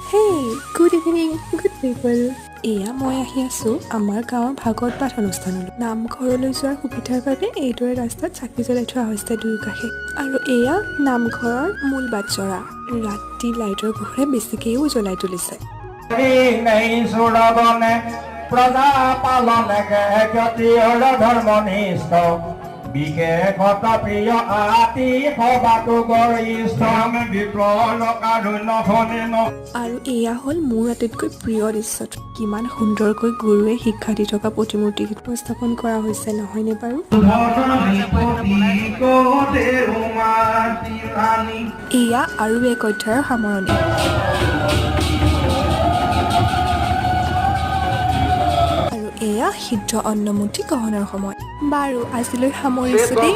Hey, good evening, good people. এয়া মই আহি আছোঁ আমাৰ গাঁৱৰ ভাগৱত পাঠ অনুষ্ঠানলৈ। নামঘৰলৈ যোৱাৰ সুবিধাৰ বাবে এইদৰে ৰাস্তাত চাকি জ্বলাই থোৱা হৈছে দুয়োকাষে। আৰু এয়া নামঘৰৰ মূল বাটচৰা। ৰাতি লাইটৰ পোহৰে বেছিকৈও জ্বলাই তুলিছে। প্ৰজা পালনে ধৰ্মনিষ্ঠ বিশেষত প্ৰিয় আতি সবাতো গৰিষ্ঠ আৰু এয়া হ'ল মোৰ আটাইতকৈ প্ৰিয় দৃশ্যটো। কিমান সুন্দৰকৈ গুৰুৱে শিক্ষা দি থকা প্ৰতিমূৰ্তি উপস্থাপন কৰা হৈছে নহয়নে বাৰু? এয়া আৰু এক অধ্যায়ৰ সামৰণি। এয়া সিদ্ধ অন্নমুঠি গ্ৰহণৰ সময়। বাৰু আজিলৈ সামৰিছোঁ দেই।